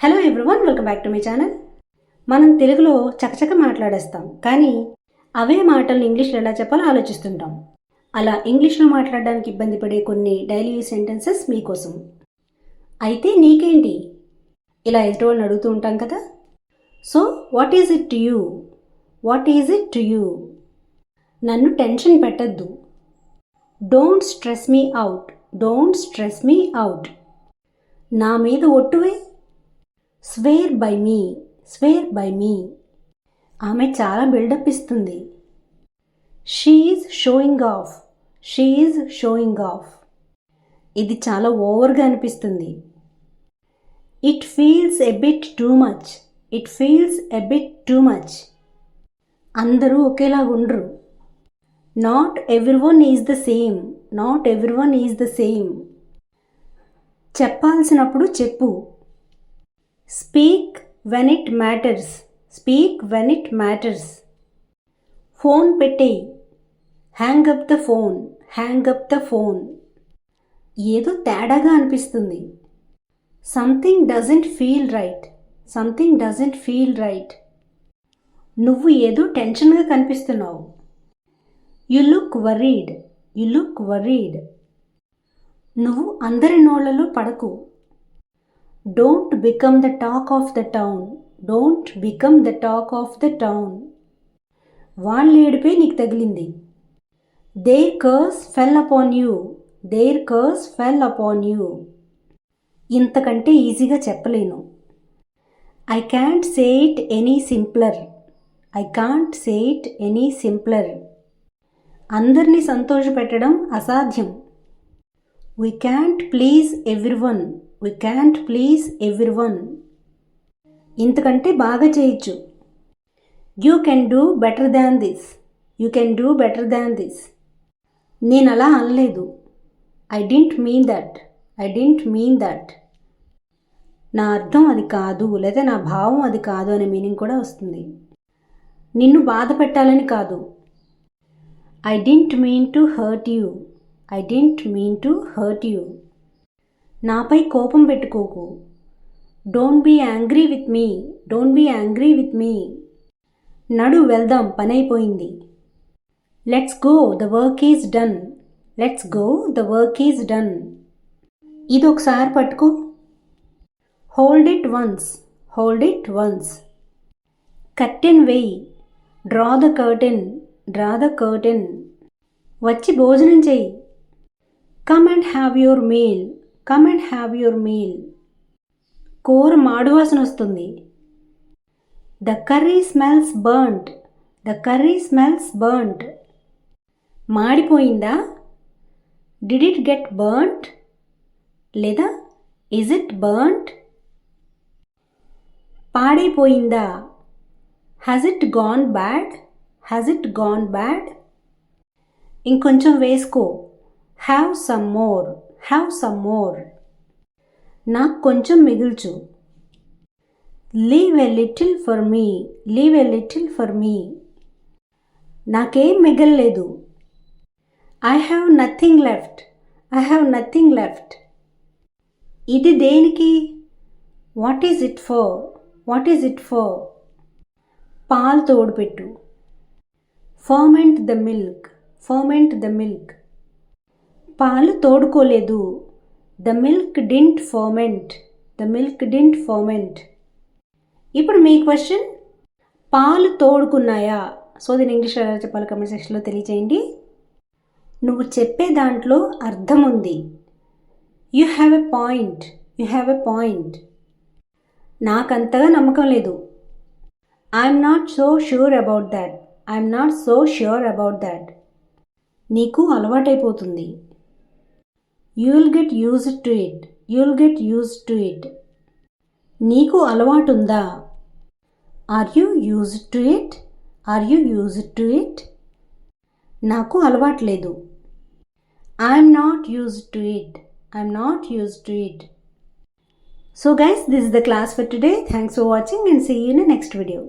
Hello everyone, welcome back to my channel. మనం తెలుగులో చకచక మాట్లాడేస్తాం, కానీ అవే మాటల్ని ఇంగ్లీష్లో ఎలా చెప్పాలో ఆలోచిస్తుంటాం. అలా ఇంగ్లీష్లో మాట్లాడడానికి ఇబ్బంది పడే కొన్ని డైలీ యూజ్ సెంటెన్సెస్ మీకోసం. అయితే నీకేంటి, ఇలా ఎదుటి వాళ్ళని అడుగుతూ ఉంటాం కదా. So what is it to you? What is it to you? నన్ను టెన్షన్ పెట్టద్దు. Don't stress me out. Don't stress me out. నా మీద ఒట్టువే. Swear by me. Swear by me. ఆమె చాలా బిల్డప్ ఇస్తుంది. She is showing off. She is showing off. ఇది చాలా ఓవర్గా అనిపిస్తుంది. It feels a bit too much. It feels a bit too much. అందరూ ఒకేలాగుండ్రు. Not everyone is the same. Not everyone is the same. చెప్పాల్సినప్పుడు చెప్పు. Speak when it matters. Speak when it matters. Phone పెట్టేయి. Hang up the phone. Hang up the phone. ఏదో తేడాగా అనిపిస్తుంది. Something doesn't feel right. Something doesn't feel right. నువ్వు ఏదో టెన్షన్గా కనిపిస్తున్నావు. You look worried. You look worried. నువ్వు అందరి నోళ్లలో పడకు. Don't become the talk of the town. Don't become the talk of the town. వాళ్ళ ఏడిపే నీకు తగిలింది. Their curse fell upon you. Their curse fell upon you. ఇంతకంటే ఈజీగా చెప్పలేను. I can't say it any simpler. I can't say it any simpler. అందరినీ సంతోషపెట్టడం అసాధ్యం. We can't please everyone. We can't please everyone. ఇంతకంటే బాగా చేయొచ్చు. You can do better than this. You can do better than this. నేను అలా అనలేదు. I didn't mean that. I didn't mean that. నా అర్థం అది కాదు, లేదా నా భావం అది కాదు అనే మీనింగ్ కూడా వస్తుంది. నిన్ను బాధ పెట్టాలని కాదు. I didn't mean to hurt you. I didn't mean to hurt you. నాపై కోపం పెట్టుకోకు. Don't be angry with me. Don't be angry with me. నడు వెళ్దాం, పనైపోయింది. Let's go, the work is done. Let's go, the work is done. ఇదొకసారి పట్టుకో. Hold it once. Hold it once. Curtain వేయి. Draw the curtain. Draw the curtain. వచ్చి భోజనం చేయి. Come and have your meal. Come and have your meal. కూర మాడువాసన వస్తుంది. The curry smells burnt. The curry smells burnt. మాడిపోయిందా? Did it get burnt? లేదా is it burnt? పాడైపోయిందా? Has it gone bad? Has it gone bad? ఇంకొంచెం వేసుకో. Have some more. Have some more. నాకు కొంచెం మిగుల్చు. Leave a little for me. Leave a little for me. నాకేం మిగల్లేదు. I have nothing left. I have nothing left. ఇది దేనికి? What is it for? What is it for? పాలు తోడుపెట్టు. Ferment the milk. Ferment the milk. పాలు తోడుకోలేదు. The milk didn't ferment. The milk didn't ferment. ఇప్పుడు మీ question, పాలు తోడుకున్నాయా? So దీని ఇంగ్లీష్లో ఎలా చెప్పాలి కమెంట్ సెక్షన్లో తెలియచేయండి. నువ్వు చెప్పే దాంట్లో అర్థం ఉంది. You have a point. You have a point. నాకంతగా నమ్మకం లేదు. I'm not so sure about that. I'm not so sure about that. నీకు అలవాటైపోతుంది. You will get used to it. You will get used to it. నీకు అలవాటుందా? Are you used to it? Are you used to it? నాకు అలవాట్లేదు. I am not used to it. I am not used to it. So guys, this is the class for today. Thanks for watching and see you in the next video.